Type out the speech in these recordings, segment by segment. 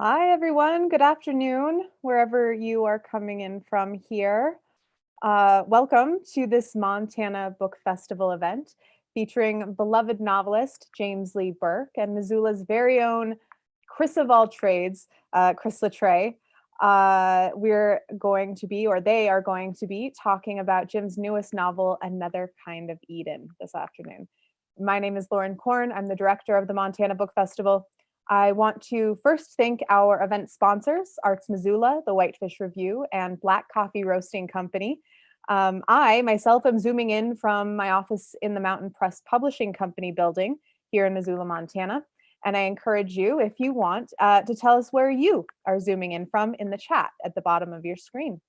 Hi, everyone. Good afternoon, wherever you are coming in from here. Welcome to this Montana Book Festival event featuring beloved novelist James Lee Burke and Missoula's very own Chris of all trades, Chris Latre. We're going to be, or they are going to be, talking about Jim's newest novel, Another Kind of Eden, this afternoon. My name is Lauren Korn. I'm the director of the Montana Book Festival. I want to first thank our event sponsors, Arts Missoula, the Whitefish Review, and Black Coffee Roasting Company. I myself am zooming in from my office in the Mountain Press Publishing Company building here in Missoula, Montana. And I encourage you, if you want, to tell us where you are zooming in from in the chat at the bottom of your screen.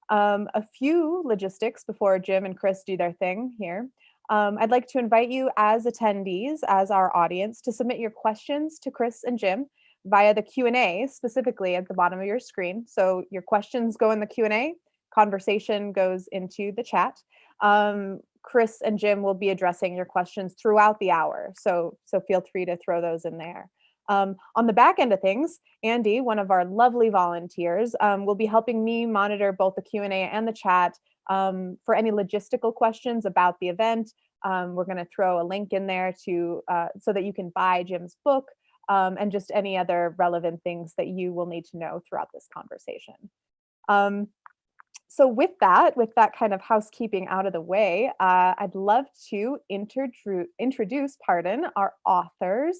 A few logistics before Jim and Chris do their thing here. I'd like to invite you as attendees, as our audience, to submit your questions to Chris and Jim via the Q&A, specifically at the bottom of your screen. So your questions go in the Q&A, conversation goes into the chat. Chris and Jim will be addressing your questions throughout the hour, so feel free to throw those in there. On the back end of things, Andy, one of our lovely volunteers, will be helping me monitor both the Q&A and the chat for any logistical questions about the event. We're going to throw a link in there to so that you can buy Jim's book and just any other relevant things that you will need to know throughout this conversation. So with that kind of housekeeping out of the way, I'd love to introduce our authors.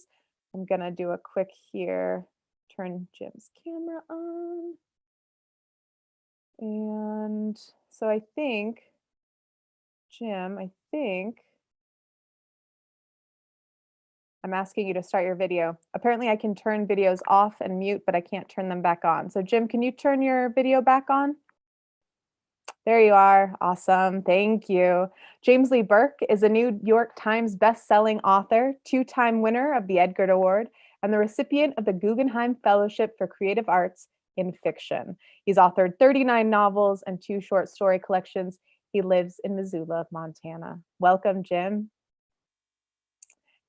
I'm going to do a quick here, turn Jim's camera on. And so I think, Jim, I'm asking you to start your video. Apparently I can turn videos off and mute, but I can't turn them back on. So Jim, can you turn your video back on? There you are. Awesome. Thank you. James Lee Burke is a New York Times best-selling author, two-time winner of the Edgar Award, and the recipient of the Guggenheim Fellowship for Creative Arts in Fiction. He's authored 39 novels and 2 short story collections. He lives in Missoula, Montana. Welcome, Jim.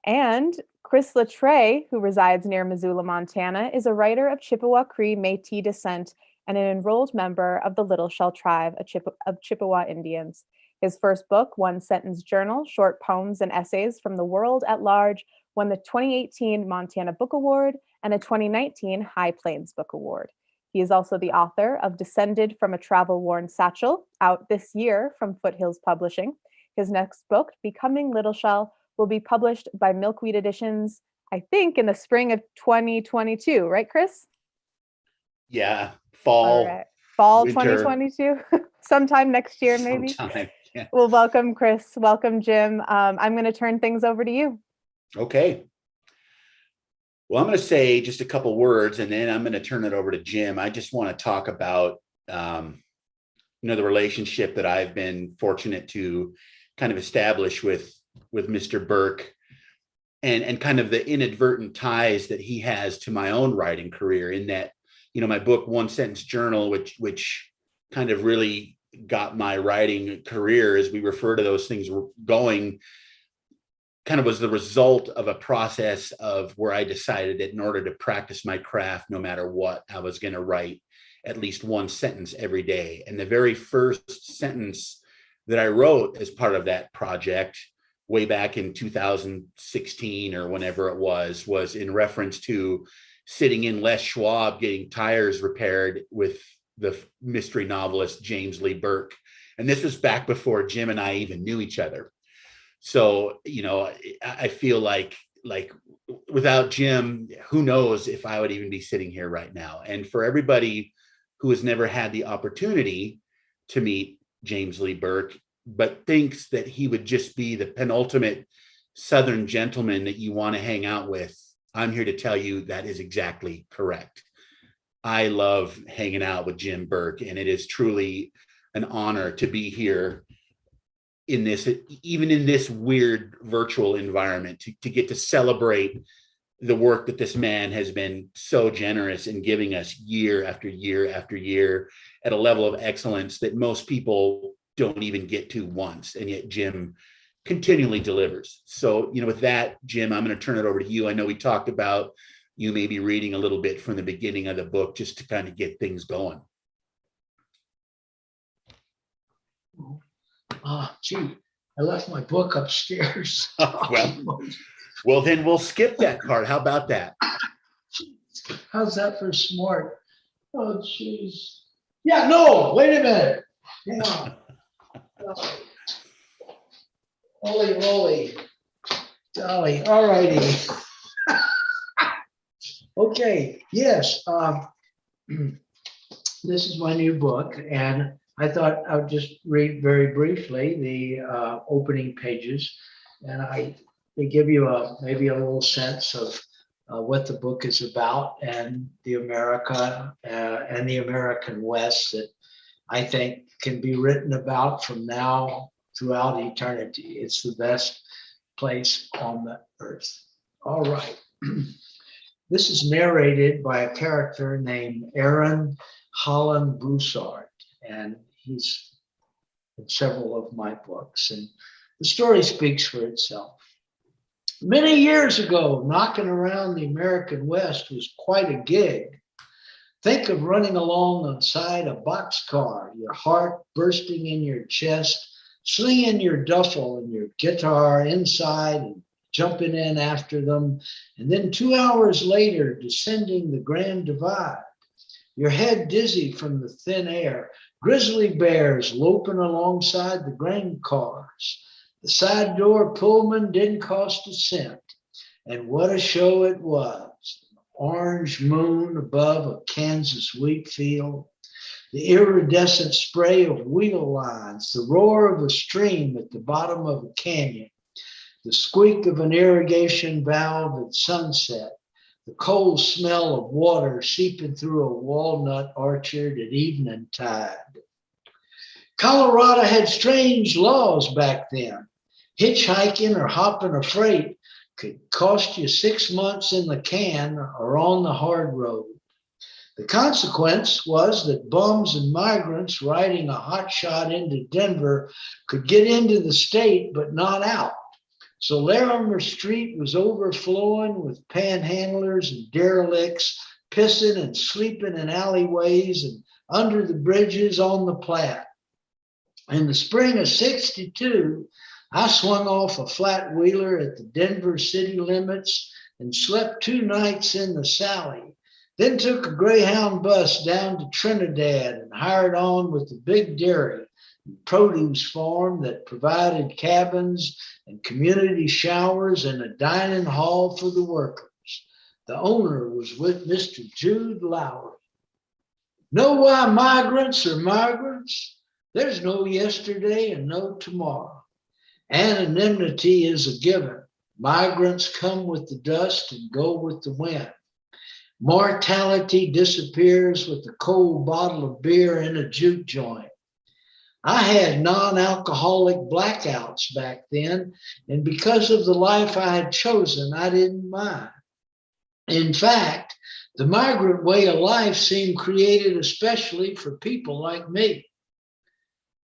And Chris Latre, who resides near Missoula, Montana, is a writer of Chippewa Cree Métis descent and an enrolled member of the Little Shell tribe of Chippewa Indians. His first book, One Sentence Journal, Short Poems and Essays from the World at Large, won the 2018 Montana Book Award and a 2019 High Plains Book Award. He is also the author of Descended from a Travel-Worn Satchel, out this year from Foothills Publishing. His next book, Becoming Little Shell, will be published by Milkweed Editions, I think in the spring of 2022, right, Chris? Yeah, fall. All right. Fall winter, 2022, sometime next year, maybe. sometime, yeah. Well, welcome, Chris. Welcome, Jim. I'm going to turn things over to you. Okay. Well, I'm going to say just a couple words, and then I'm going to turn it over to Jim. I just want to talk about, the relationship that I've been fortunate to kind of establish with Mr. Burke, and kind of the inadvertent ties that he has to my own writing career. In that, my book, One Sentence Journal, which kind of really got my writing career, as we refer to those things, going, kind of was the result of a process of where I decided that in order to practice my craft, no matter what, I was going to write at least one sentence every day. And the very first sentence that I wrote as part of that project, way back in 2016 or whenever it was in reference to sitting in Les Schwab getting tires repaired with the mystery novelist James Lee Burke. And this was back before Jim and I even knew each other. So, I feel like without Jim, who knows if I would even be sitting here right now. And for everybody who has never had the opportunity to meet James Lee Burke, but thinks that he would just be the penultimate Southern gentleman that you want to hang out with, I'm here to tell you that is exactly correct. I love hanging out with Jim Burke, and it is truly an honor to be here in this, even in this weird virtual environment, to get to celebrate the work that this man has been so generous in giving us year after year after year at a level of excellence that most people don't even get to once. And yet Jim continually delivers. So, with that, Jim, I'm going to turn it over to you. I know we talked about you may be reading a little bit from the beginning of the book just to kind of get things going. Gee, I left my book upstairs. Well, then we'll skip that part. How about that? How's that for smart? Oh, jeez. Yeah, no, wait a minute. Hang on. Holy moly. Golly, all righty. Okay, yes. This is my new book, and I thought I would just read very briefly the opening pages, and they give you maybe a little sense of what the book is about and the America and the American West that I think can be written about from now throughout eternity. It's the best place on the earth. All right. This is narrated by a character named Aaron Holland Broussard, and he's in several of my books, and the story speaks for itself. Many years ago, knocking around the American West was quite a gig. Think of running along inside a boxcar, your heart bursting in your chest, slinging your duffel and your guitar inside and jumping in after them, and then 2 hours later, descending the Grand Divide, your head dizzy from the thin air, grizzly bears loping alongside the grain cars. The side door Pullman didn't cost a cent, and what a show it was. An orange moon above a Kansas wheat field, the iridescent spray of wheel lines, the roar of a stream at the bottom of a canyon, the squeak of an irrigation valve at sunset, the cold smell of water seeping through a walnut orchard at evening tide. Colorado had strange laws back then. Hitchhiking or hopping a freight could cost you 6 months in the can or on the hard road. The consequence was that bums and migrants riding a hot shot into Denver could get into the state but not out. So Larimer Street was overflowing with panhandlers and derelicts pissing and sleeping in alleyways and under the bridges on the Platte. In the spring of '62, I swung off a flat wheeler at the Denver city limits and slept 2 nights in the Sally. Then took a Greyhound bus down to Trinidad and hired on with the big dairy and produce farm that provided cabins and community showers and a dining hall for the workers. The owner was with Mr. Jude Lowry. Know why migrants are migrants? There's no yesterday and no tomorrow. Anonymity is a given. Migrants come with the dust and go with the wind. Mortality disappears with a cold bottle of beer in a juke joint. I had non-alcoholic blackouts back then, and because of the life I had chosen, I didn't mind. In fact, the migrant way of life seemed created especially for people like me.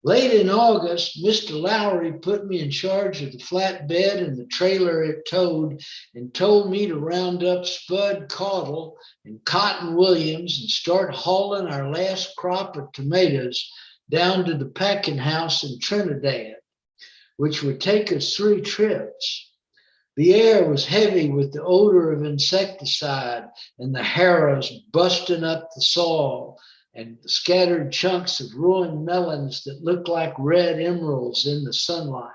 Late in August, Mr. Lowry put me in charge of the flatbed and the trailer it towed and told me to round up Spud Caudle and Cotton Williams and start hauling our last crop of tomatoes down to the packing house in Trinidad, which would take us 3 trips. The air was heavy with the odor of insecticide and the harrows busting up the soil and the scattered chunks of ruined melons that looked like red emeralds in the sunlight.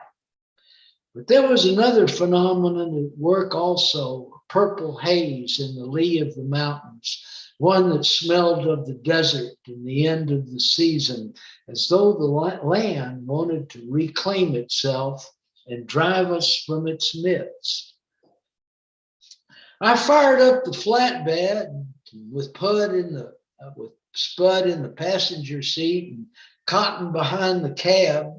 But there was another phenomenon at work also, a purple haze in the lee of the mountains, one that smelled of the desert and the end of the season, as though the land wanted to reclaim itself and drive us from its midst. I fired up the flatbed with Spud in the passenger seat and Cotton behind the cab,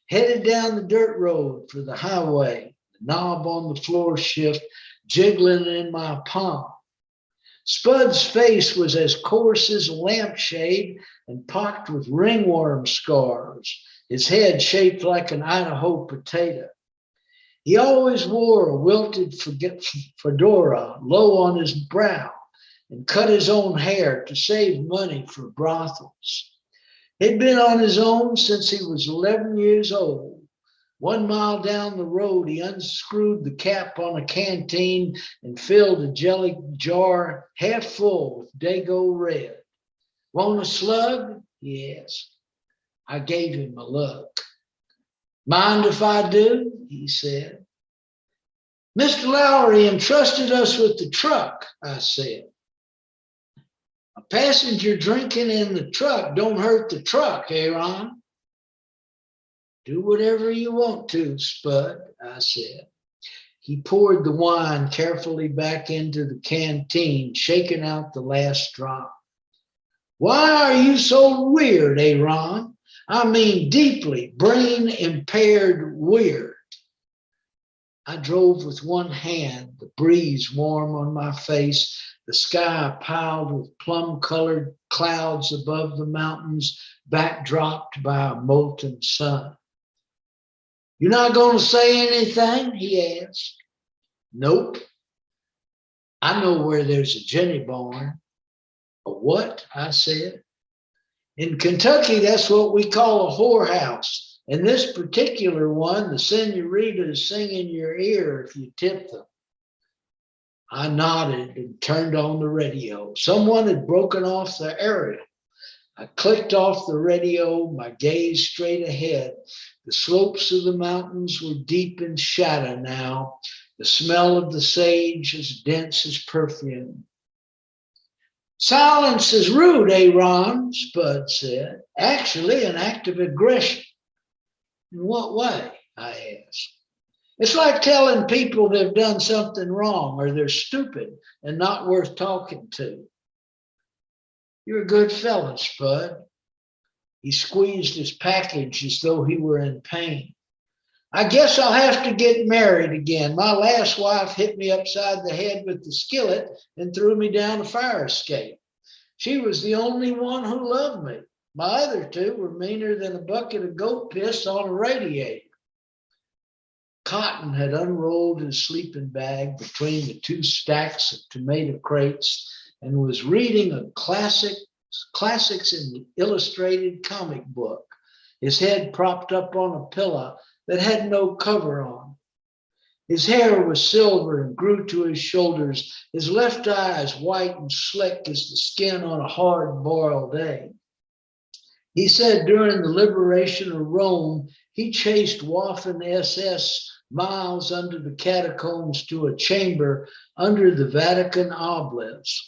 headed down the dirt road for the highway, the knob on the floor shift jiggling in my palm. Spud's face was as coarse as a lampshade and pocked with ringworm scars, his head shaped like an Idaho potato. He always wore a wilted fedora low on his brow and cut his own hair to save money for brothels. He'd been on his own since he was 11 years old. 1 mile down the road, he unscrewed the cap on a canteen and filled a jelly jar half full with Dago red. Want a slug? He asked. I gave him a look. Mind if I do? He said. Mr. Lowry entrusted us with the truck, I said. A passenger drinking in the truck don't hurt the truck, Aaron. Do whatever you want to, Spud, I said. He poured the wine carefully back into the canteen, shaking out the last drop. Why are you so weird, Aaron? I mean deeply brain impaired weird. I drove with one hand, the breeze warm on my face, the sky piled with plum-colored clouds above the mountains, backdropped by a molten sun. You're not going to say anything? He asked. Nope. I know where there's a Jenny barn. A what? I said. In Kentucky, that's what we call a whorehouse. In this particular one, the senoritas sing in your ear if you tip them. I nodded and turned on the radio. Someone had broken off the aerial. I clicked off the radio, my gaze straight ahead. The slopes of the mountains were deep in shadow now, the smell of the sage as dense as perfume. Silence is rude, Aaron, Spud said. Actually, an act of aggression. In what way? I asked. It's like telling people they've done something wrong or they're stupid and not worth talking to. You're a good fellow, Spud. He squeezed his package as though he were in pain. I guess I'll have to get married again. My last wife hit me upside the head with the skillet and threw me down a fire escape. She was the only one who loved me. My other two were meaner than a bucket of goat piss on a radiator. Cotton had unrolled his sleeping bag between the 2 stacks of tomato crates and was reading a classics in illustrated comic book, his head propped up on a pillow that had no cover on. His hair was silver and grew to his shoulders, his left eye as white and slick as the skin on a hard-boiled egg. He said during the liberation of Rome, he chased Waffen SS miles under the catacombs to a chamber under the Vatican obelisk.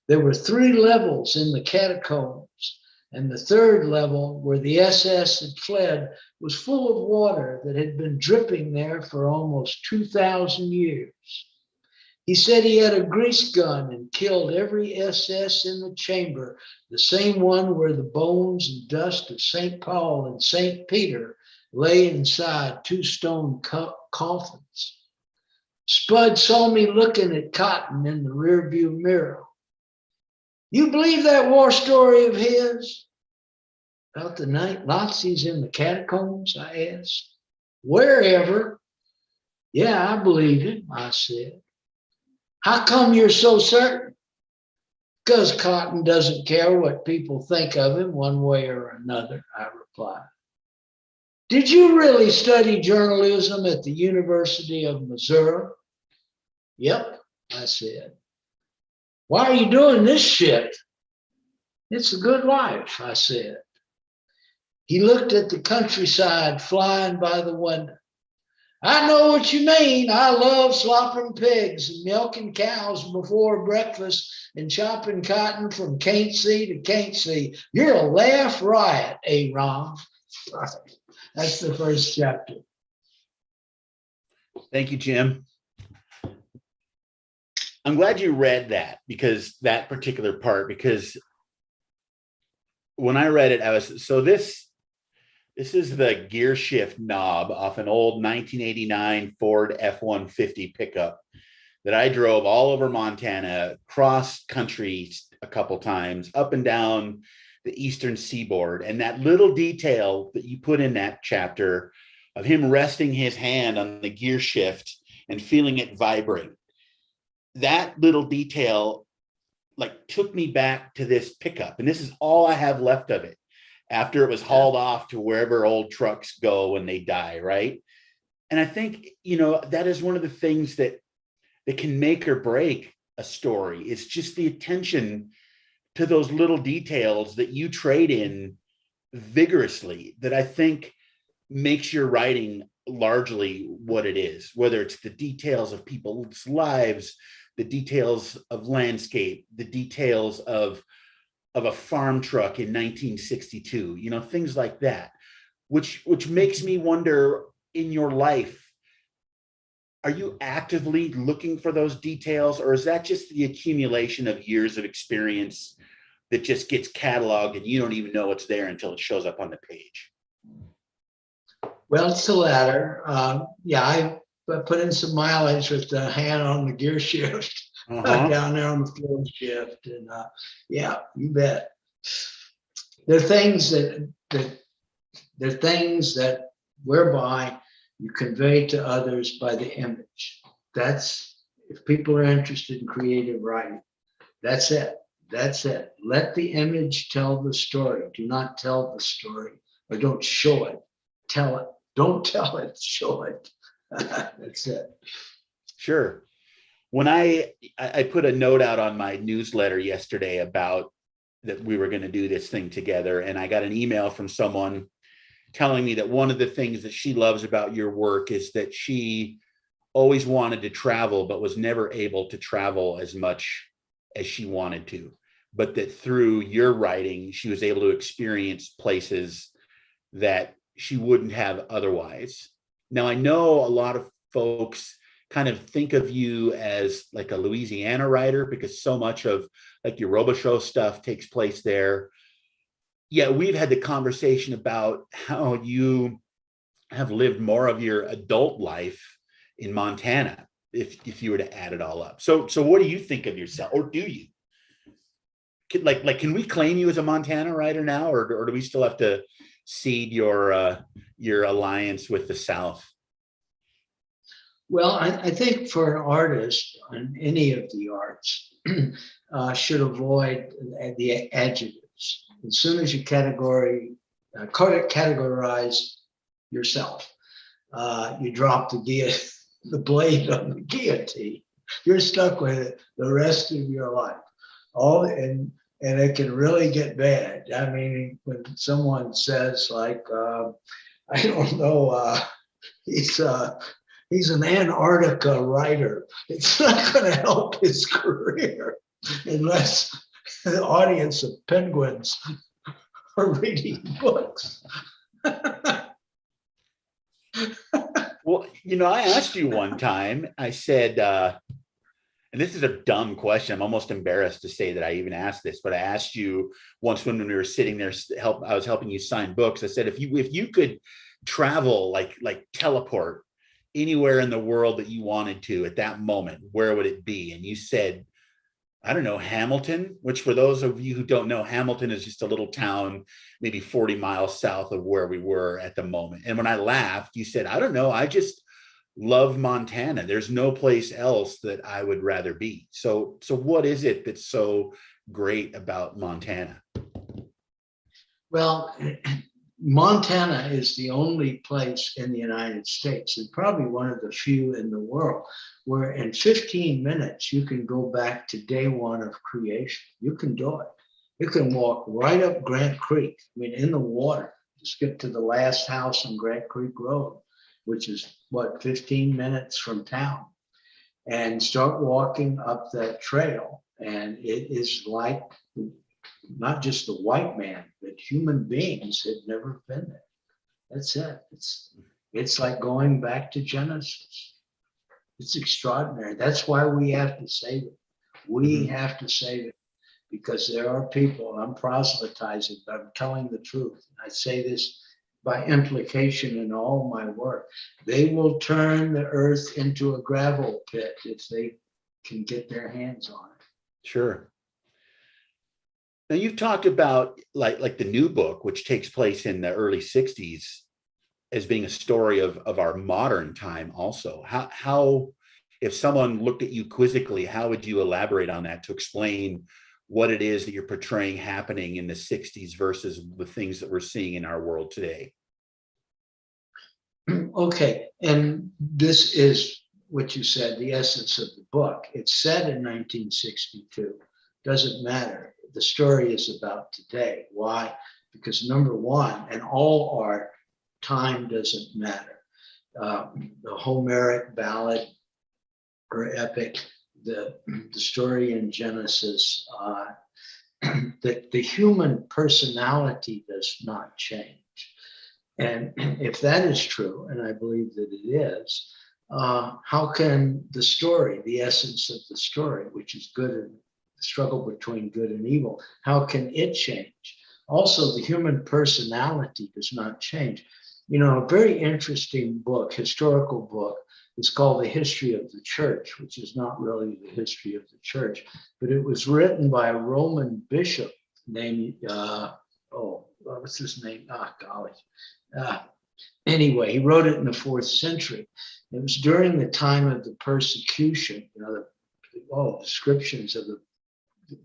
There were 3 levels in the catacombs, and the 3rd level, where the SS had fled, was full of water that had been dripping there for almost 2,000 years. He said he had a grease gun and killed every SS in the chamber, the same one where the bones and dust of St. Paul and St. Peter lay inside 2 stone coffins. Spud saw me looking at Cotton in the rearview mirror. You believe that war story of his? About the Nazis in the catacombs, I asked. Wherever. Yeah, I believe it, I said. How come you're so certain? Because Cotton doesn't care what people think of him one way or another, I replied. Did you really study journalism at the University of Missouri? Yep, I said. Why are you doing this shit? It's a good life, I said. He looked at the countryside flying by the window. I know what you mean. I love slopping pigs and milking cows before breakfast and chopping cotton from can't see to can't see. You're a laugh riot, Aaron. That's the first chapter. Thank you, Jim. I'm glad you read that, because that particular part, because when I read it, I was, so this is the gear shift knob off an old 1989 Ford F-150 pickup that I drove all over Montana, cross country a couple times, up and down the eastern seaboard. And that little detail that you put in that chapter of him resting his hand on the gear shift and feeling it vibrate. That little detail like took me back to this pickup, and this is all I have left of it after it was hauled off to wherever old trucks go when they die, right? And I think, that is one of the things that can make or break a story. It's just the attention to those little details that you trade in vigorously that I think makes your writing largely what it is, whether it's the details of people's lives, the details of landscape, the details of a farm truck in 1962, things like that, which makes me wonder, in your life, are you actively looking for those details, or is that just the accumulation of years of experience that just gets cataloged and you don't even know it's there until it shows up on the page? Well, it's the latter. I put in some mileage with the hand on the gear shift down there on the floor shift, and you bet. There are things that whereby you convey to others by the image. That's, if people are interested in creative writing, that's it. That's it. Let the image tell the story. Do not tell the story, or don't show it. Tell it. Don't tell it. Show it. That's it. Sure. When I put a note out on my newsletter yesterday about that we were going to do this thing together, and I got an email from someone telling me that one of the things that she loves about your work is that she always wanted to travel, but was never able to travel as much as she wanted to, but that through your writing, she was able to experience places that she wouldn't have otherwise. Now, I know a lot of folks kind of think of you as like a Louisiana writer because so much of like your Robichaux stuff takes place there. Yeah, we've had the conversation about how you have lived more of your adult life in Montana, if you were to add it all up. So what do you think of yourself, or do you? Can we claim you as a Montana writer now, or do we still have to cede your alliance with the South? Well, I think for an artist in any of the arts should avoid the adjectives. As soon as you categorize yourself, you drop the blade on the guillotine. You're stuck with it the rest of your life. And it can really get bad. I mean, when someone says like, I don't know, he's an Antarctica writer, it's not going to help his career unless the audience of penguins are reading books. Well, I asked you one time, I said, and this is a dumb question, I'm almost embarrassed to say that I even asked this, but I asked you once when we were sitting there, I was helping you sign books. I said, if you could travel, like teleport anywhere in the world that you wanted to at that moment, where would it be? And you said, I don't know, Hamilton, which for those of you who don't know, Hamilton is just a little town, maybe 40 miles south of where we were at the moment. And when I laughed, you said, I don't know, I just love Montana. There's no place else that I would rather be. So what is it that's so great about Montana? Well, Montana is the only place in the United States, and probably one of the few in the world, where in 15 minutes you can go back to day one of creation. You can do it. You can walk right up Grant Creek, in the water, just get to the last house on Grant Creek Road, which is 15 minutes from town, and start walking up that trail. And it is like not just the white man, but human beings had never been there. That's it. It's like going back to Genesis. It's extraordinary. That's why we have to save it. We have to save it, because there are people, I'm proselytizing, but I'm telling the truth. I say this by implication in all my work. They will turn the earth into a gravel pit if they can get their hands on it. Sure. Now you've talked about like the new book, which takes place in the early 60s. as being a story of our modern time also. How if someone looked at you quizzically, how would you elaborate on that to explain what it is that you're portraying happening in the 60s versus the things that we're seeing in our world today? Okay, and this is what you said, the essence of the book. It's set in 1962. Doesn't matter. The story is about today. Why? Because number one, in all art, time doesn't matter. The Homeric ballad or epic, the story in Genesis, that the human personality does not change. And if that is true, and I believe that it is, how can the story, the essence of the story, which is good and the struggle between good and evil, how can it change? Also, the human personality does not change. You know, a very interesting book, historical book, is called The History of the Church, which is not really the history of the church, but it was written by a Roman bishop named, what's his name? Golly. Anyway, he wrote it in the 4th century. It was during the time of the persecution, you know, the descriptions of the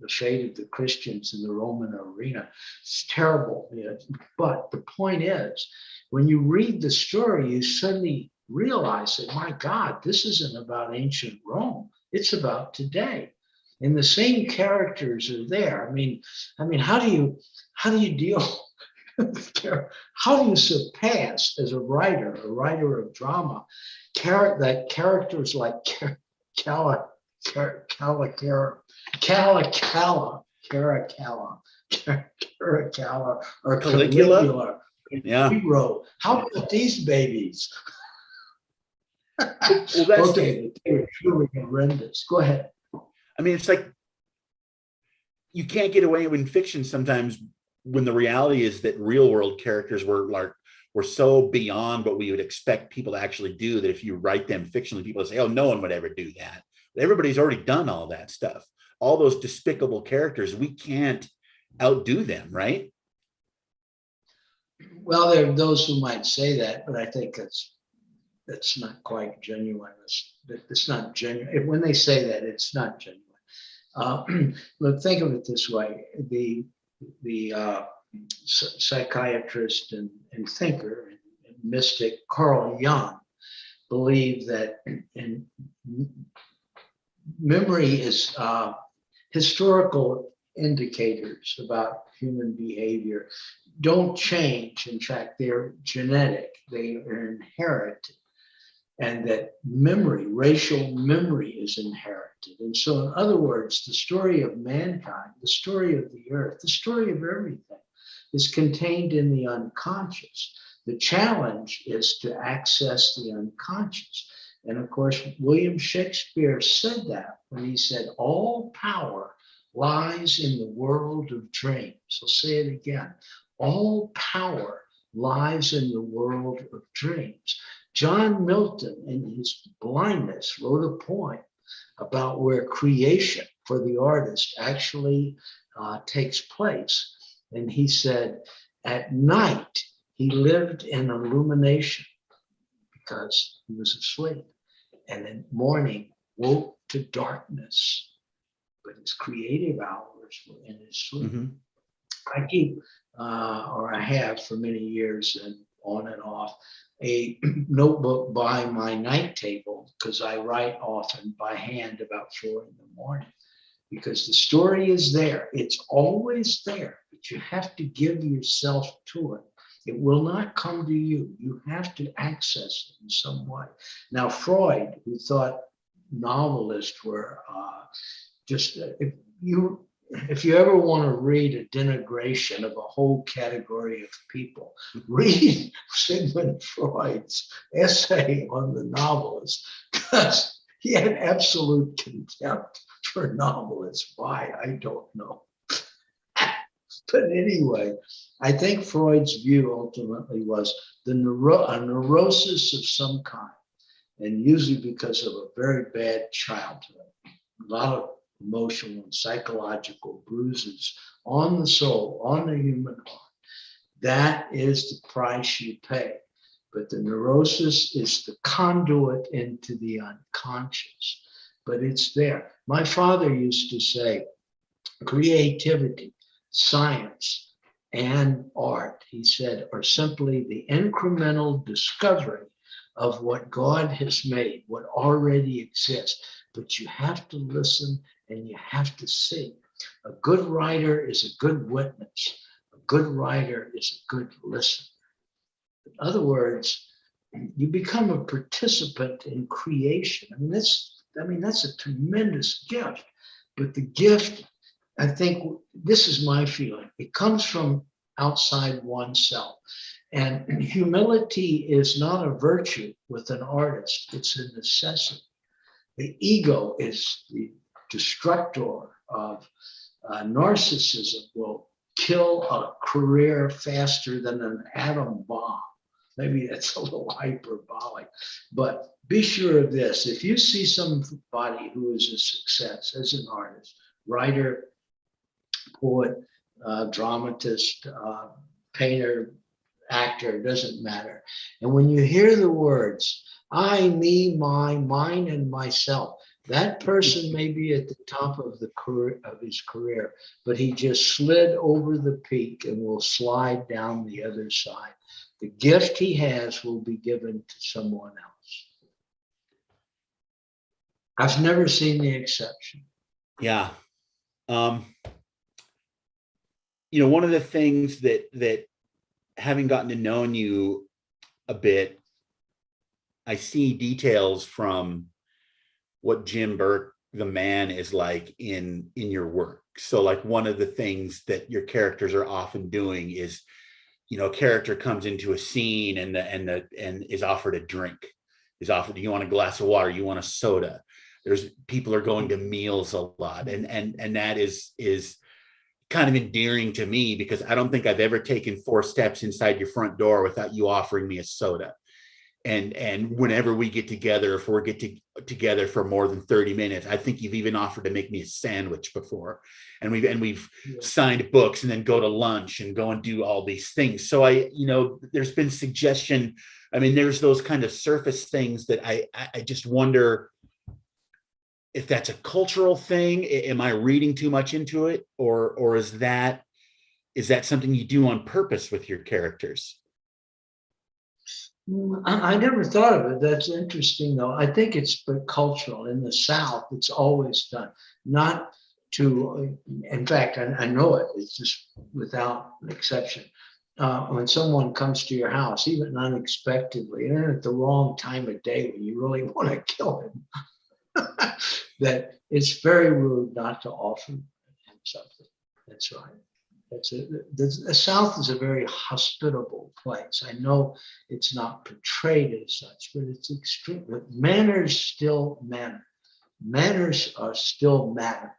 fate of the Christians in the Roman arena. It's terrible. You know, but the point is, when you read the story, you suddenly realize that, my God, this isn't about ancient Rome. It's about today. And the same characters are there. I mean, how do you deal? How do you surpass as a writer of drama, characters like Caracalla or Caligula, yeah. Hero? How about these babies? Well, that's okay, they were truly horrendous. Go ahead. I mean, it's like you can't get away in fiction sometimes when the reality is that real world characters were so beyond what we would expect people to actually do, that if you write them fictionally, people say, oh, no one would ever do that. Everybody's already done all that stuff. All those despicable characters, we can't outdo them, right? Well, there are those who might say that, but I think that's not quite genuine. It's not genuine. When they say that, it's not genuine. Look, think of it this way: the psychiatrist and thinker and mystic Carl Jung believed that memory is historical indicators about human behavior don't change. In fact, they're genetic, they are inherited, and that memory, racial memory, is inherited. And so, in other words, the story of mankind, the story of the earth, the story of everything is contained in the unconscious. The challenge is to access the unconscious. And of course, William Shakespeare said that when he said, all power lies in the world of dreams. I'll say it again. All power lies in the world of dreams. John Milton, in his blindness, wrote a poem about where creation for the artist actually takes place. And he said, at night, he lived in illumination because he was asleep. And in morning, woke to darkness. But his creative hours were in his sleep. Mm-hmm. I keep, or I have for many years and on and off, a notebook by my night table because I write often by hand about 4 a.m. because the story is there. It's always there, but you have to give yourself to it. It will not come to you. You have to access it in some way. Now, Freud, who thought novelists were if you ever want to read a denigration of a whole category of people, read Sigmund Freud's essay on the novelist, because he had absolute contempt for novelists. Why? I don't know. But anyway, I think Freud's view ultimately was a neurosis of some kind, and usually because of a very bad childhood. A lot of emotional and psychological bruises on the soul, on the human heart. That is the price you pay. but the neurosis is the conduit into the unconscious. But it's there. My father used to say, creativity, science, and art, he said, are simply the incremental discovery of what God has made, what already exists. But you have to listen and you have to see. A good writer is a good witness. A good writer is a good listener. In other words, you become a participant in creation. I mean, that's a tremendous gift. But the gift, I think, this is my feeling, it comes from outside oneself. And humility is not a virtue with an artist, it's a necessity. The ego is the destructor of narcissism, will kill a career faster than an atom bomb. Maybe that's a little hyperbolic, but be sure of this. If you see somebody who is a success as an artist, writer, poet, dramatist, painter, actor, doesn't matter. And when you hear the words, I, me, my, mine, and myself, that person may be at the top of the career of his career, but he just slid over the peak and will slide down the other side. The gift he has will be given to someone else. I've never seen the exception. Yeah. One of the things that having gotten to know you a bit, I see details from what Jim Burke, the man, is like in your work. So like one of the things that your characters are often doing is, a character comes into a scene and is offered a drink, is offered, do you want a glass of water? You want a soda? There's people are going to meals a lot. And that is kind of endearing to me, because I don't think I've ever taken 4 steps inside your front door without you offering me a soda. And whenever we get together, if we're together for more than 30 minutes, I think you've even offered to make me a sandwich before. And we've signed books and then go to lunch and go and do all these things. So there's been suggestion. I mean, there's those kind of surface things that I just wonder if that's a cultural thing. Am I reading too much into it? Or is that something you do on purpose with your characters? I never thought of it. That's interesting, though. I think it's cultural. In the South, it's always done. Not to, in fact, I know it. It's just without exception. When someone comes to your house, even unexpectedly, and at the wrong time of day when you really want to kill him, that it's very rude not to offer him something. That's right. The South is a very hospitable place. I know it's not portrayed as such, but it's extreme. But manners still matter. Manners are still matter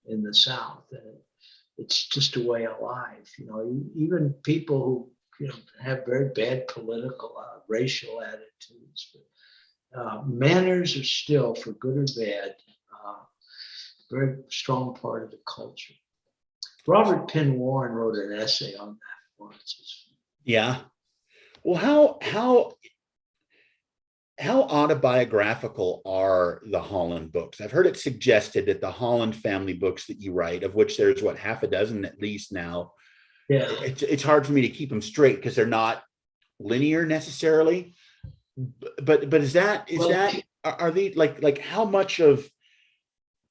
in the South. And it's just a way of life. Even people who have very bad political, racial attitudes. But manners are still, for good or bad, a very strong part of the culture. Robert Penn Warren wrote an essay on that once. Yeah. Well, how autobiographical are the Holland books? I've heard it suggested that the Holland family books that you write, of which there's half a dozen at least now. Yeah. It's hard for me to keep them straight because they're not linear necessarily. But are they like how much of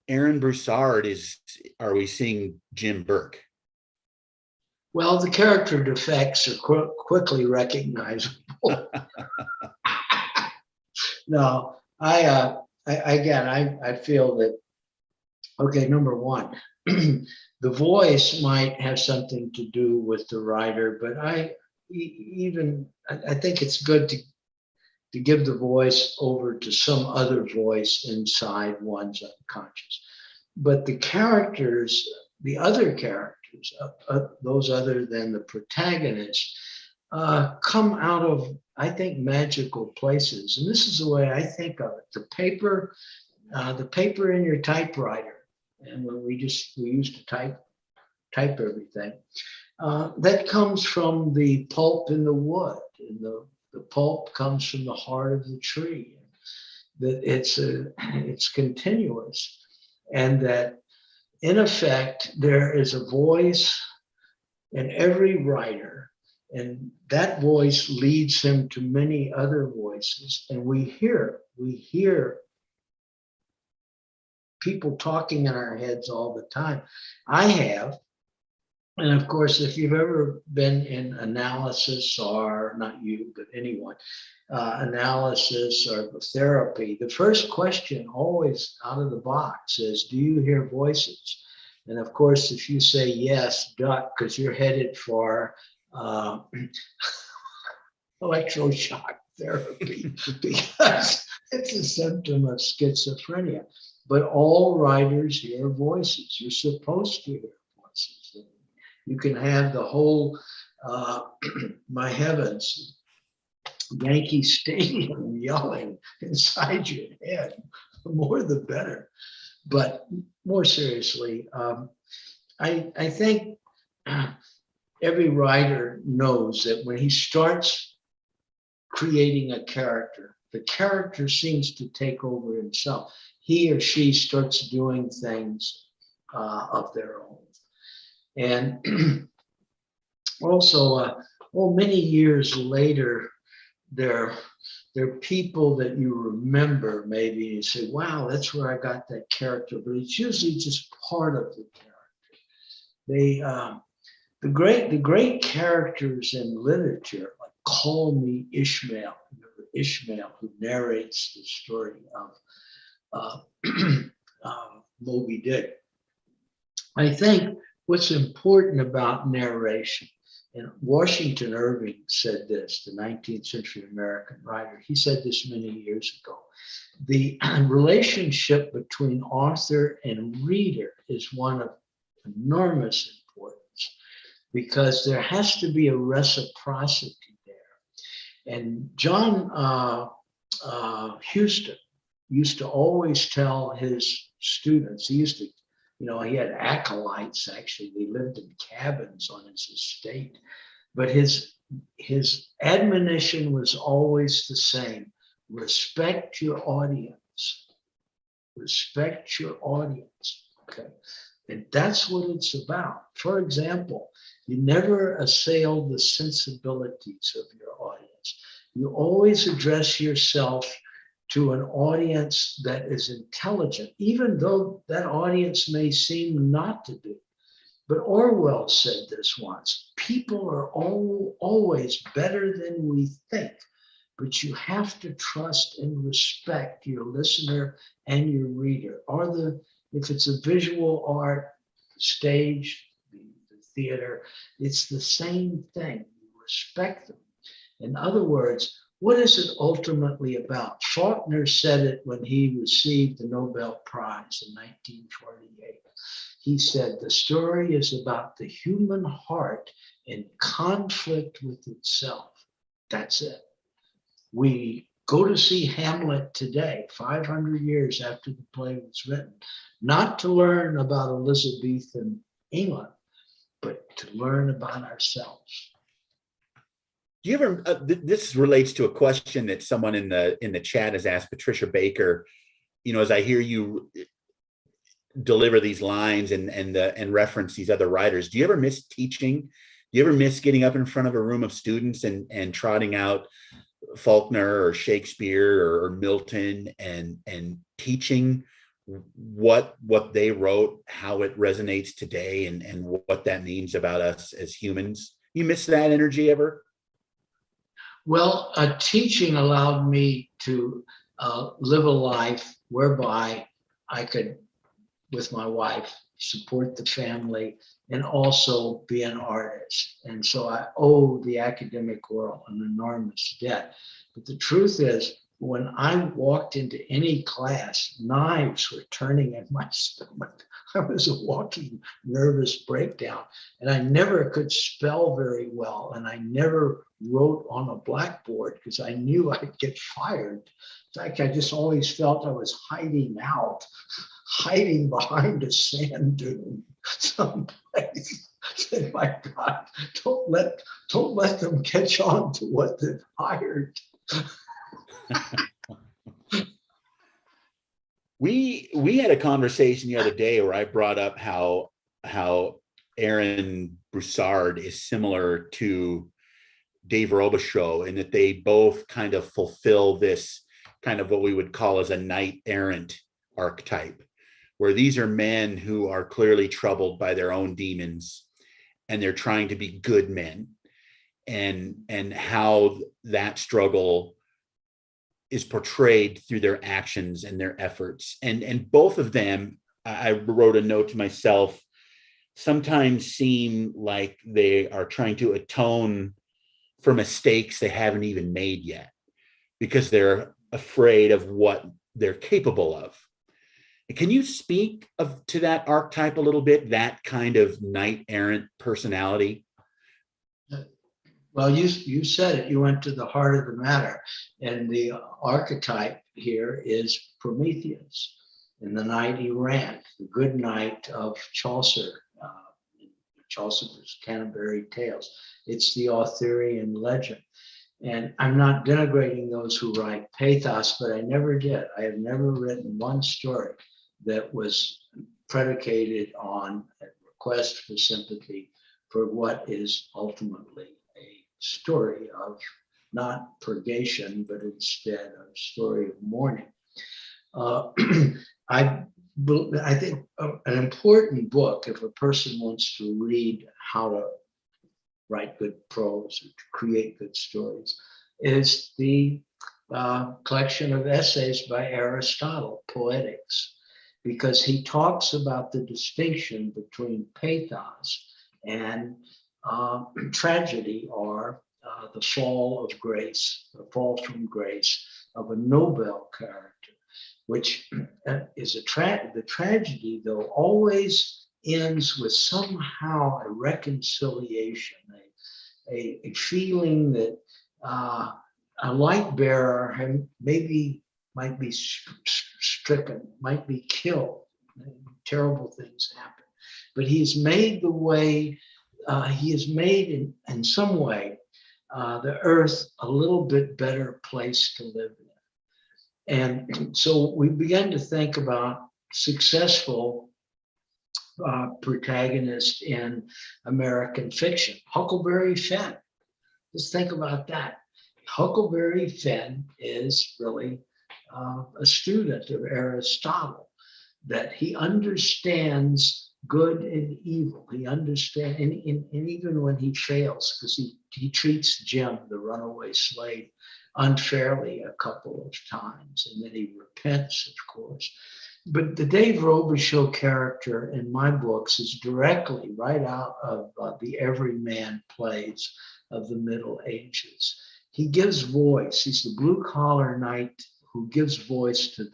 Aaron Broussard are we seeing Jim Burke? Well, the character defects are quickly recognizable. No, I feel that, okay, number one, the voice might have something to do with the writer, but I think it's good to give the voice over to some other voice inside one's unconscious. But the characters, the other characters, those other than the protagonist, come out of, I think, magical places. And this is the way I think of it. The paper in your typewriter, and when we used to type everything, that comes from the pulp in the wood, in the The pulp comes from the heart of the tree. That it's continuous, and that in effect there is a voice in every writer, and that voice leads him to many other voices, and we hear people talking in our heads all the time. I have. And of course, if you've ever been in analysis, or not you, but anyone, analysis or therapy, the first question always out of the box is, do you hear voices? And of course, if you say yes, duck, because you're headed for electroshock therapy, because it's a symptom of schizophrenia. But all writers hear voices. You're supposed to hear voices. You can have the whole, my heavens, Yankee Stadium yelling inside your head. The more the better. But more seriously, I think every writer knows that when he starts creating a character, the character seems to take over himself. He or she starts doing things of their own. And also, many years later, there are people that you remember, maybe you say, wow, that's where I got that character, but it's usually just part of the character. The great characters in literature, like Call Me Ishmael, remember Ishmael, who narrates the story of Moby Dick. I think what's important about narration, and Washington Irving said this, the 19th century American writer, he said this many years ago, the relationship between author and reader is one of enormous importance, because there has to be a reciprocity there. And John Huston used to always tell his students, he had acolytes, actually. They lived in cabins on his estate. But his admonition was always the same. Respect your audience. Respect your audience. Okay. And that's what it's about. For example, you never assail the sensibilities of your audience. You always address yourself to an audience that is intelligent, even though that audience may seem not to be. But Orwell said this once, people are always better than we think, but you have to trust and respect your listener and your reader. If it's a visual art, stage, the theater, it's the same thing. You respect them. In other words, what is it ultimately about? Faulkner said it when he received the Nobel Prize in 1948. He said, the story is about the human heart in conflict with itself. That's it. We go to see Hamlet today, 500 years after the play was written, not to learn about Elizabethan England, but to learn about ourselves. Do you ever, this relates to a question that someone in the chat has asked Patricia Baker, as I hear you deliver these lines and reference these other writers, do you ever miss teaching? Do you ever miss getting up in front of a room of students and trotting out Faulkner or Shakespeare or Milton and teaching what they wrote, how it resonates today, and what that means about us as humans? You miss that energy ever? Well, teaching allowed me to live a life whereby I could, with my wife, support the family and also be an artist. And so I owe the academic world an enormous debt. But the truth is, when I walked into any class, knives were turning in my stomach. I was a walking nervous breakdown, and I never could spell very well, and I never wrote on a blackboard because I knew I'd get fired. In fact, I just always felt I was hiding behind a sand dune someplace. said, my God, don't let them catch on to what they've hired. We had a conversation the other day where I brought up how Aaron Broussard is similar to Dave Robichaux in that they both kind of fulfill this kind of what we would call as a knight errant archetype, where these are men who are clearly troubled by their own demons and they're trying to be good men, and how that struggle is portrayed through their actions and their efforts. And both of them, I wrote a note to myself, sometimes seem like they are trying to atone for mistakes they haven't even made yet, because they're afraid of what they're capable of. Can you speak to that archetype a little bit, that kind of knight errant personality? Well, you said it. You went to the heart of the matter. And the archetype here is Prometheus in the Knight Errant, the good knight of Chaucer, Chaucer's Canterbury Tales. It's the Arthurian legend. And I'm not denigrating those who write pathos, but I never did. I have never written one story that was predicated on a request for sympathy for what is ultimately a story of not purgation, but instead a story of mourning. I think an important book, if a person wants to read how to write good prose or to create good stories, is the collection of essays by Aristotle, Poetics, because he talks about the distinction between pathos and tragedy, or the fall of grace, the fall from grace of a noble character, which is the tragedy, though, always ends with somehow a reconciliation, a feeling that a light bearer might be stricken, might be killed, terrible things happen, but he has made the way, he has made in some way the earth a little bit better place to live in. And so we began to think about successful protagonists in American fiction. Huckleberry Finn. Let's think about that. Huckleberry Finn is really a student of Aristotle, that he understands good and evil. He understands, and even when he fails, because he treats Jim, the runaway slave, unfairly a couple of times, and then he repents, of course. But the Dave Robichaux character in my books is directly right out of the everyman plays of the Middle Ages. He gives voice. He's the blue-collar knight who gives voice to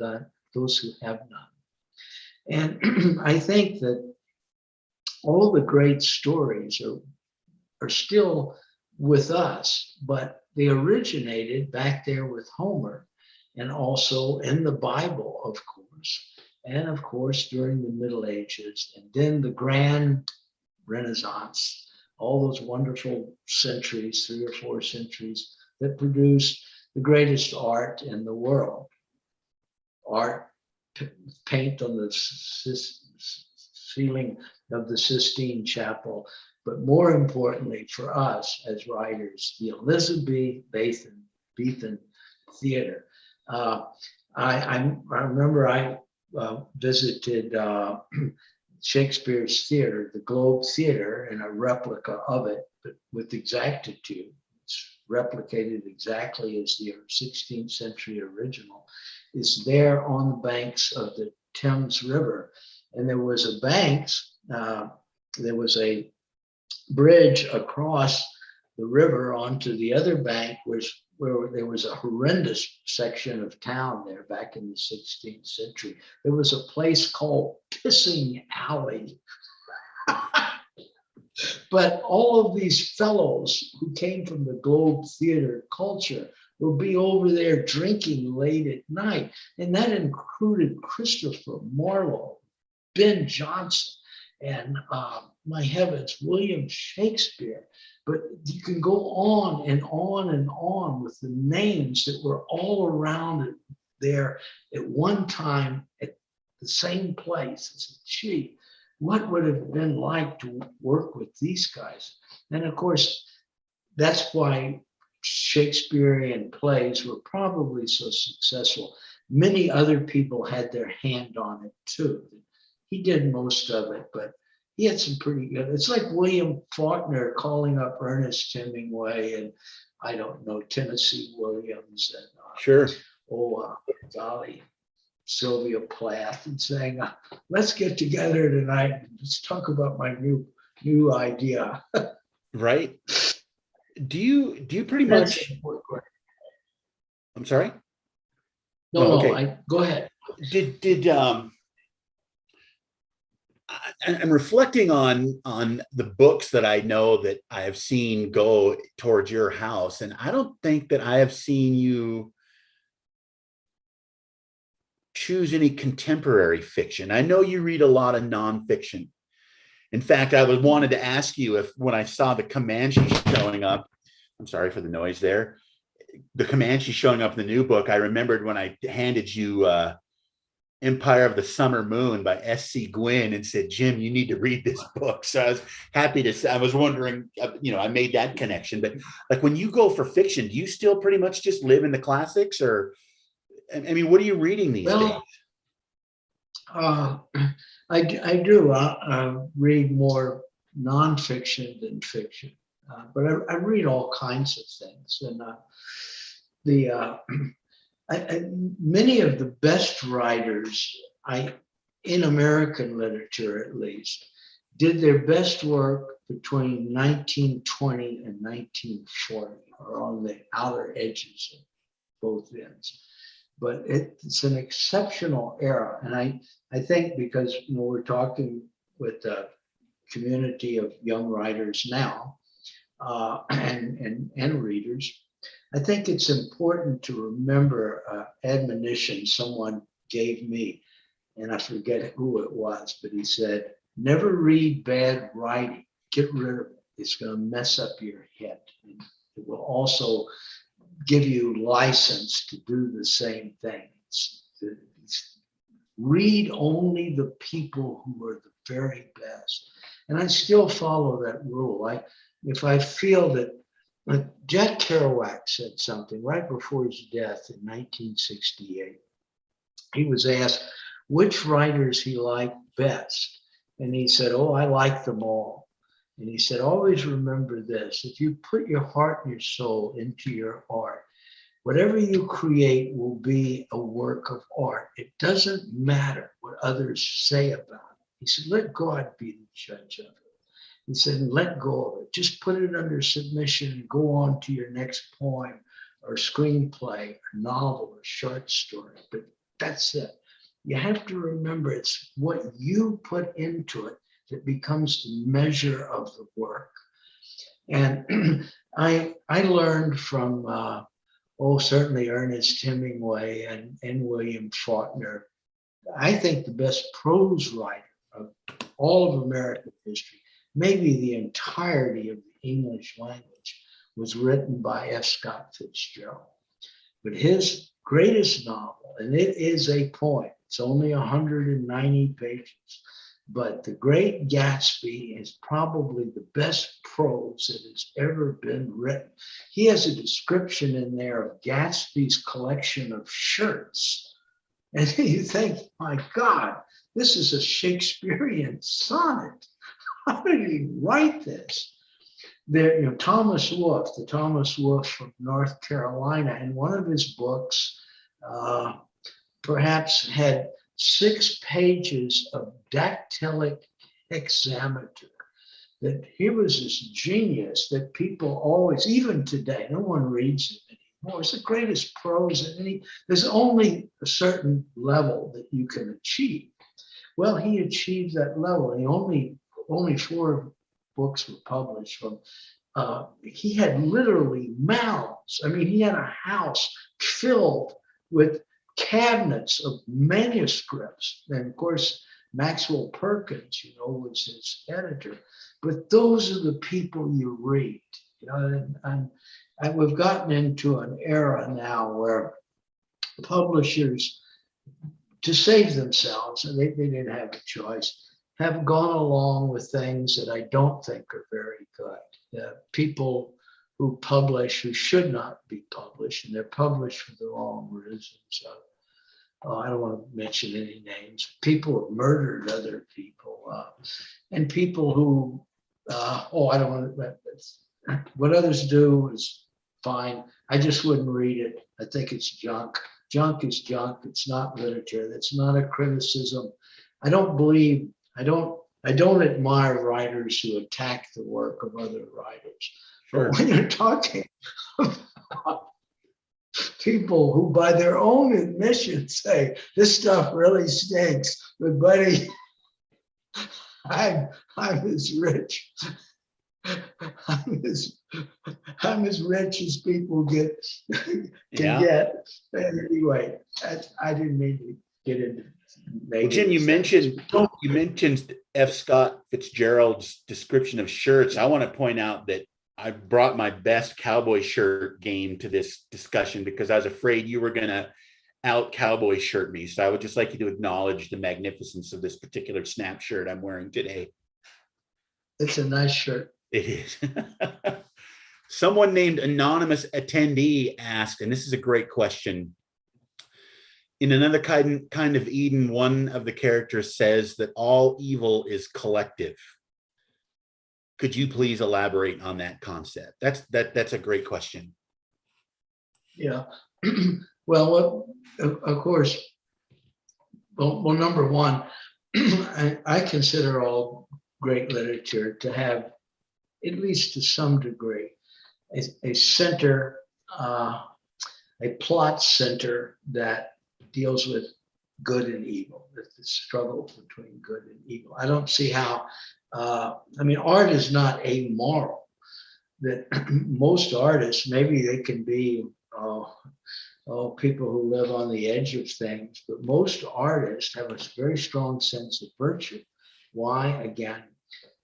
those who have none. And I think that all the great stories are still with us, but they originated back there with Homer, and also in the Bible, of course, and of course during the Middle Ages, and then the Grand Renaissance, all those wonderful centuries, 3 or 4 centuries, that produced the greatest art in the world. Art, paint on the ceiling of the Sistine Chapel, but more importantly for us as writers, the Elizabethan theater. I remember I visited Shakespeare's theater, the Globe Theater, and a replica of it, but with exactitude. It's replicated exactly as the 16th century original. Is there on the banks of the Thames River. And there was a bridge across the river onto the other bank, where there was a horrendous section of town there back in the 16th century. There was a place called Pissing Alley. But all of these fellows who came from the Globe Theater culture would be over there drinking late at night. And that included Christopher Marlowe, Ben Jonson. And my heavens, William Shakespeare. But you can go on and on and on with the names that were all around it there at one time at the same place. I said, gee, what would it have been like to work with these guys? And of course, that's why Shakespearean plays were probably so successful. Many other people had their hand on it too. He did most of it, but he had some pretty good. It's like William Faulkner calling up Ernest Hemingway and I don't know, Tennessee Williams and Sure. Golly, Sylvia Plath, and saying, let's get together tonight and let's talk about my new idea. Right. Do you pretty much? I'm sorry. No, okay. Go ahead. I'm reflecting on the books that I know that I have seen go towards your house, and I don't think that I have seen you choose any contemporary fiction. I know you read a lot of nonfiction. In fact, I wanted to ask you if when I saw the Comanche showing up, I'm sorry for the noise there, the Comanche showing up in the new book, I remembered when I handed you Empire of the Summer Moon by S.C. Gwynn and said, Jim, you need to read this book. So I was happy to, I was wondering, I made that connection. But like when you go for fiction, do you still pretty much just live in the classics? Or, I mean, what are you reading these days? I do. I read more nonfiction than fiction. But I read all kinds of things. And many of the best writers, in American literature at least, did their best work between 1920 and 1940, or on the outer edges of both ends. But it's an exceptional era. And I think because we're talking with a community of young writers now, and readers, I think it's important to remember admonition someone gave me, and I forget who it was, but he said, never read bad writing. Get rid of it. It's going to mess up your head. And it will also give you license to do the same things. Read only the people who are the very best. And I still follow that rule. If I feel that, like Jack Kerouac said something right before his death in 1968. He was asked which writers he liked best. And he said, oh, I like them all. And he said, always remember this, if you put your heart and your soul into your art, whatever you create will be a work of art. It doesn't matter what others say about it. He said, let God be the judge of it. He said, let go of it. Just put it under submission and go on to your next poem or screenplay or novel or short story. But that's it. You have to remember it's what you put into it that becomes the measure of the work. And I learned from, certainly Ernest Hemingway and William Faulkner. I think the best prose writer of all of American history, maybe the entirety of the English language, was written by F. Scott Fitzgerald. But his greatest novel, and it is a poem, it's only 190 pages, but The Great Gatsby is probably the best prose that has ever been written. He has a description in there of Gatsby's collection of shirts. And you think, my God, this is a Shakespearean sonnet. How did he write this? There, Thomas Wolfe, the Thomas Wolfe from North Carolina, in one of his books, perhaps had 6 pages of dactylic hexameter. That he was this genius that people always, even today, no one reads it anymore. It's the greatest prose, and there's only a certain level that you can achieve. Well, he achieved that level, and only 4 books were published from. He had literally mounds. I mean, he had a house filled with cabinets of manuscripts. And of course, Maxwell Perkins, was his editor. But those are the people you read, and we've gotten into an era now where publishers, to save themselves, and they didn't have a choice, have gone along with things that I don't think are very good. People who publish who should not be published, and they're published for the wrong reasons. I don't want to mention any names. People have murdered other people, and people who, I don't want to, what others do is fine. I just wouldn't read it. I think it's junk. Junk is junk. It's not literature. That's not a criticism. I don't admire writers who attack the work of other writers. Sure. But when you're talking about people who by their own admission say, this stuff really stinks, but buddy, I'm as rich. I'm as rich as people can get. Anyway, I didn't mean to get into. Jim, you mentioned F. Scott Fitzgerald's description of shirts. I want to point out that I brought my best cowboy shirt game to this discussion because I was afraid you were going to out cowboy shirt me. So I would just like you to acknowledge the magnificence of this particular snap shirt I'm wearing today. It's a nice shirt. It is. Someone named Anonymous Attendee asked, and this is a great question. In Another Kind of Eden, one of the characters says that all evil is collective. Could you please elaborate on that concept? That's a great question. Yeah. Well, of course, well, number one, I consider all great literature to have, at least to some degree, a center, a plot center that deals with good and evil, the struggle between good and evil. I don't see how, art is not amoral. That most artists, maybe they can be people who live on the edge of things, but most artists have a very strong sense of virtue. Why? Again,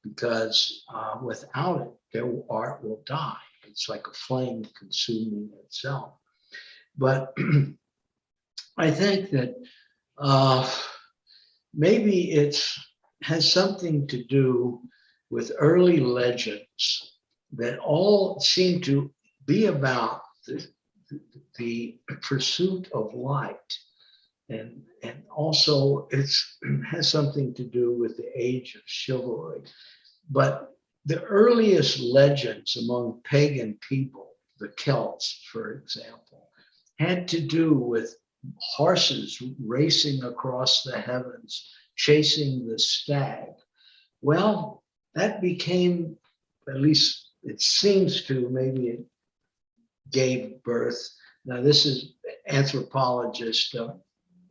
because without it, their art will die. It's like a flame consuming itself. But I think that maybe it has something to do with early legends that all seem to be about the pursuit of light. And also it has something to do with the age of chivalry. But the earliest legends among pagan people, the Celts, for example, had to do with horses racing across the heavens, chasing the stag. Well, that became, at least it seems to, maybe it gave birth. Now, this is anthropologists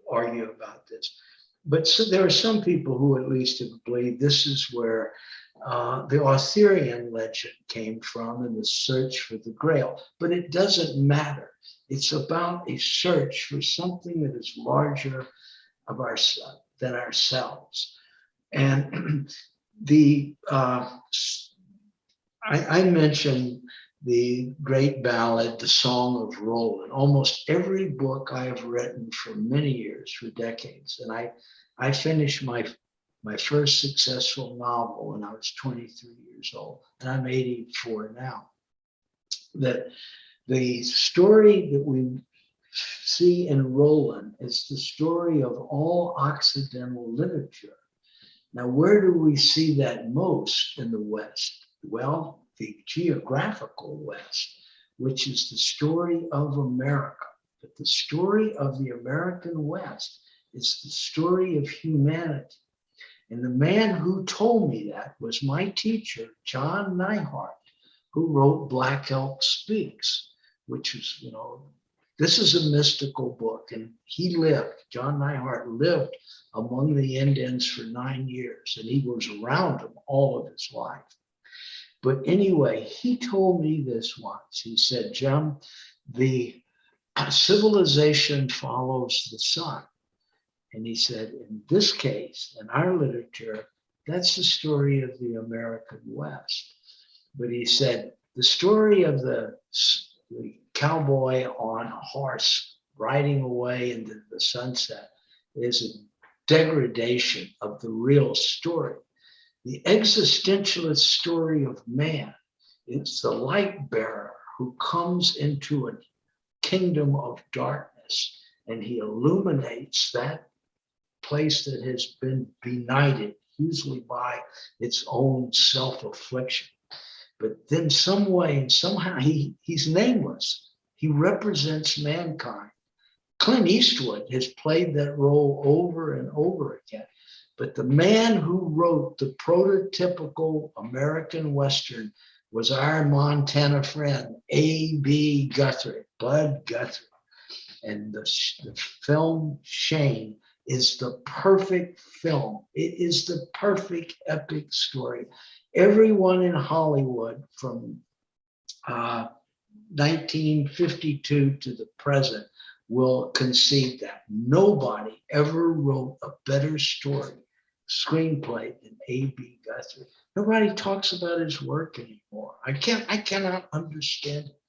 argue about this, but so there are some people who at least have believed this is where the Arthurian legend came from in the search for the Grail. But it doesn't matter. It's about a search for something that is larger than ourselves. And I mentioned the great ballad, The Song of Roland. Almost every book I have written for many years, for decades, and I finished my first successful novel when I was 23 years old, and I'm 84 now. That the story that we see in Roland is the story of all Occidental literature. Now, where do we see that most in the West? Well, the geographical West, which is the story of America. But the story of the American West is the story of humanity. And the man who told me that was my teacher, John Neihardt, who wrote Black Elk Speaks, which is, this is a mystical book. And John Neihardt lived among the Indians for 9 years, and he was around them all of his life. But anyway, he told me this once. He said, Jim, the civilization follows the sun. And he said, in this case, in our literature, that's the story of the American West. But he said, the story of the cowboy on a horse riding away into the sunset is a degradation of the real story. The existentialist story of man is the light bearer who comes into a kingdom of darkness, and he illuminates that place that has been benighted, usually by its own self-affliction. But then some way and somehow he's nameless. He represents mankind. Clint Eastwood has played that role over and over again. But the man who wrote the prototypical American Western was our Montana friend, A.B. Guthrie, Bud Guthrie. And the film Shane is the perfect film. It is the perfect epic story. Everyone in Hollywood from 1952 to the present will concede that. Nobody ever wrote a better screenplay than A.B. Guthrie. Nobody talks about his work anymore. I cannot understand it.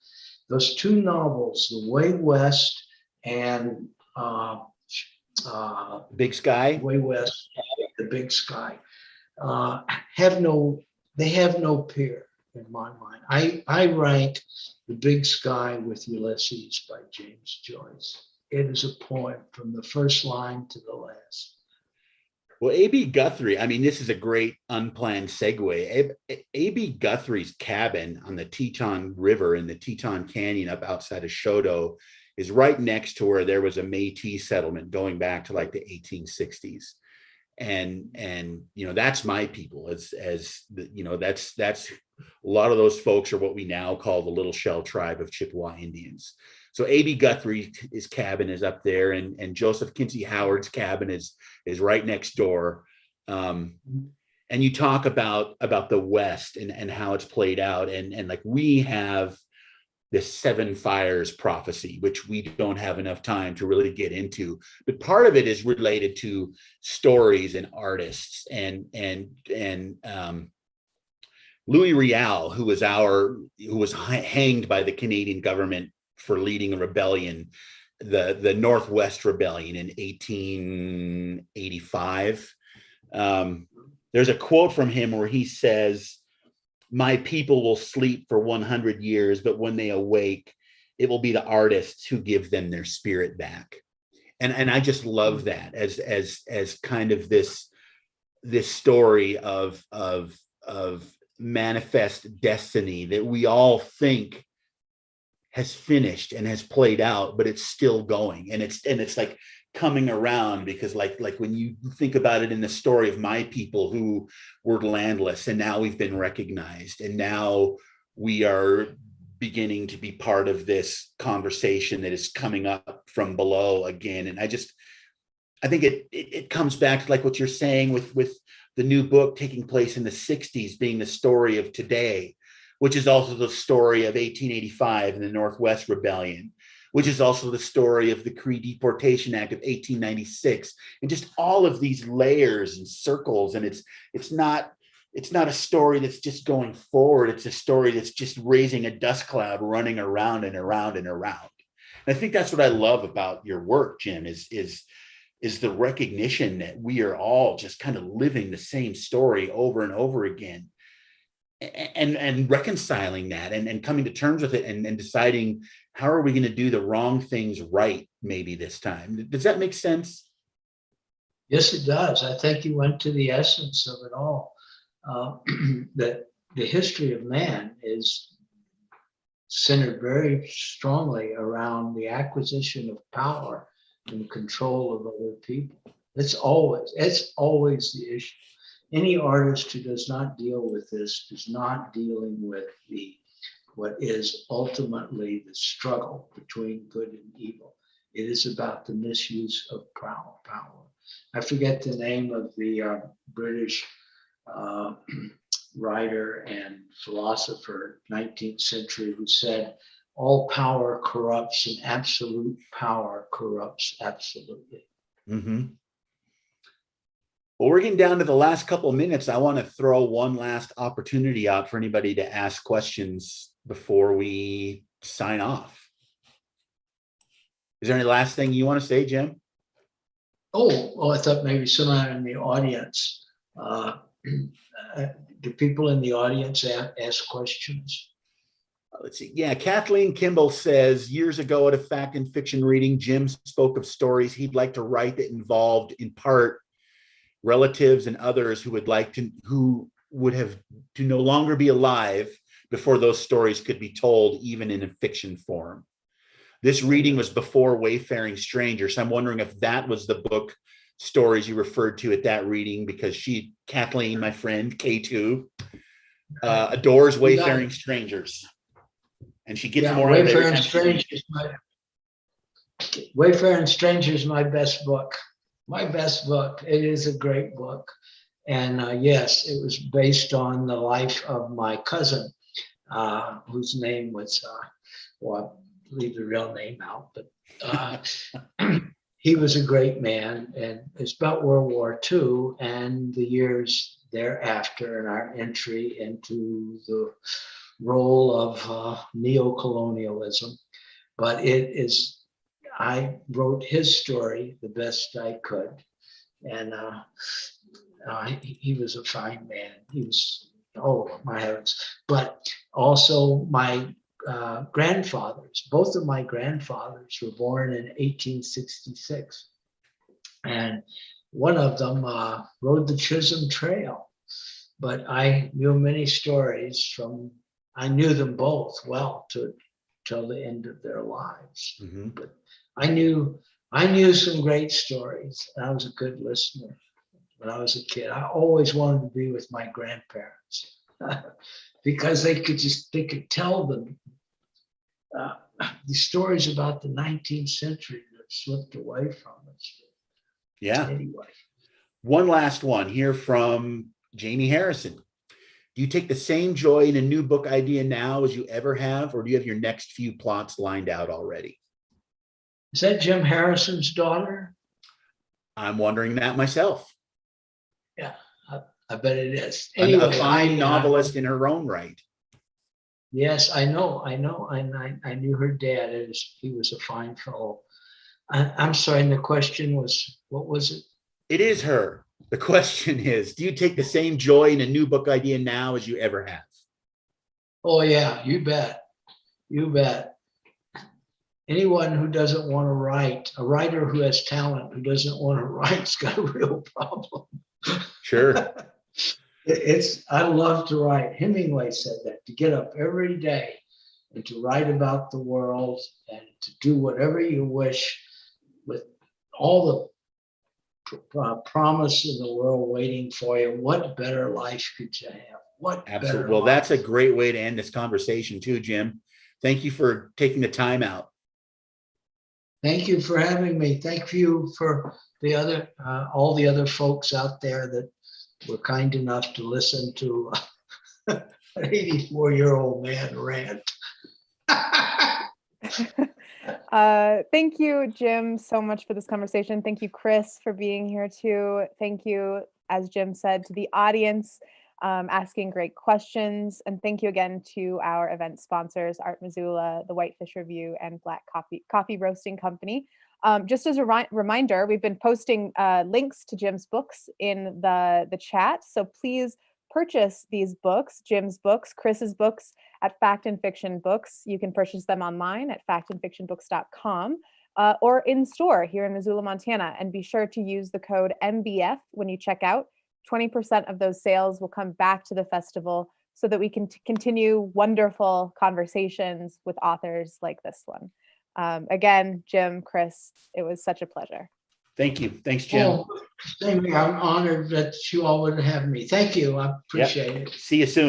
Those two novels, The Way West and Big Sky. Way West, The Big Sky, have no peer in my mind. I rank The Big Sky with Ulysses by James Joyce. It is a poem from the first line to the last. Well, A.B. Guthrie, I mean, this is a great unplanned segue. A.B. Guthrie's cabin on the Teton River in the Teton Canyon up outside of Shodo is right next to where there was a Métis settlement going back to like the 1860s. And you know, that's my people. As you know, that's a lot of those folks are what we now call the Little Shell tribe of Chippewa Indians. So A.B. Guthrie's cabin is up there, and Joseph Quincy Howard's cabin is right next door. And you talk about the West and how it's played out, and like we have this Seven Fires prophecy, which we don't have enough time to really get into, but part of it is related to stories and artists and Louis Riel, who was hanged by the Canadian government for leading a rebellion, the Northwest Rebellion in 1885. There's a quote from him where he says, "My people will sleep for 100 years, but when they awake, it will be the artists who give them their spirit back." And I just love that as kind of this story of manifest destiny that we all think has finished and has played out, but it's still going, and it's like coming around, because like when you think about it in the story of my people who were landless, and now we've been recognized, and now we are beginning to be part of this conversation that is coming up from below again. And I think it comes back to like what you're saying with the new book taking place in the 60s being the story of today, which is also the story of 1885 and the Northwest Rebellion, which is also the story of the Cree Deportation Act of 1896, and just all of these layers and circles. And it's not a story that's just going forward. It's a story that's just raising a dust cloud, running around and around and around. And I think that's what I love about your work, Jim, is the recognition that we are all just kind of living the same story over and over again, and reconciling that and coming to terms with it, and deciding, how are we going to do the wrong things right maybe this time? Does that make sense? Yes, it does. I think you went to the essence of it all. That the history of man is centered very strongly around the acquisition of power and control of other people. It's always the issue. Any artist who does not deal with this is not dealing with what is ultimately the struggle between good and evil. It is about the misuse of power. I forget the name of the British writer and philosopher, 19th century, who said, "All power corrupts, and absolute power corrupts absolutely." Mm-hmm. Well, we're getting down to the last couple of minutes. I want to throw one last opportunity out for anybody to ask questions before we sign off. Is there any last thing you want to say, Jim? Oh, I thought maybe someone in the audience. Do people in the audience ask questions? Let's see. Yeah, Kathleen Kimball says, years ago at a fact and fiction reading, Jim spoke of stories he'd like to write that involved, in part, relatives and others who would have to no longer be alive before those stories could be told, even in a fiction form. This reading was before Wayfaring Strangers. So I'm wondering if that was the book stories you referred to at that reading, because Kathleen, my friend, K2, adores Wayfaring Strangers. And she gets more out of it every time she reads. Wayfaring Strangers is my best book. My best book. It is a great book. And yes, it was based on the life of my cousin, whose name was, well, I'll leave the real name out, but he was a great man, and it's about World War II and the years thereafter and our entry into the role of neocolonialism. But I wrote his story the best I could. And he was a fine man. He was, oh my heavens. But also my grandfathers, both of my grandfathers were born in 1866. And one of them rode the Chisholm Trail. But I knew many stories I knew them both well till the end of their lives. Mm-hmm. But I knew some great stories. I was a good listener when I was a kid. I always wanted to be with my grandparents because they could tell them the stories about the 19th century that slipped away from us. Yeah. Anyway. One last one here from Jamie Harrison. Do you take the same joy in a new book idea now as you ever have, or do you have your next few plots lined out already? Is that Jim Harrison's daughter? I'm wondering that myself. Yeah, I bet it is. Anyway, a fine novelist in her own right. Yes, I know. And I knew her dad. He was a fine fellow. I'm sorry, and the question was, what was it? It is her. The question is, do you take the same joy in a new book idea now as you ever have? Oh, yeah, you bet. You bet. Anyone who doesn't want to write, a writer who has talent, who doesn't want to write, has got a real problem. Sure. I love to write. Hemingway said that, to get up every day and to write about the world and to do whatever you wish with all the promise in the world waiting for you. What better life could you have? What Absolutely. Well, that's a great way to end this conversation too, Jim. Thank you for taking the time out. Thank you for having me. Thank you for all the other folks out there that were kind enough to listen to an 84-year-old man rant. Thank you, Jim, so much for this conversation. Thank you, Chris, for being here too. Thank you, as Jim said, to the audience asking great questions. And thank you again to our event sponsors, Art Missoula, the Whitefish Review, and Black Coffee Roasting Company. Just as a reminder, we've been posting links to Jim's books in the chat. So please purchase these books, Jim's books, Chris's books at Fact and Fiction Books. You can purchase them online at factandfictionbooks.com or in store here in Missoula, Montana. And be sure to use the code MBF when you check out. 20% of those sales will come back to the festival so that we can continue wonderful conversations with authors like this one. Again, Jim, Chris, it was such a pleasure. Thank you. Thanks, Jim. Oh, I'm honored that you all would have me. Thank you. I appreciate it. See you soon.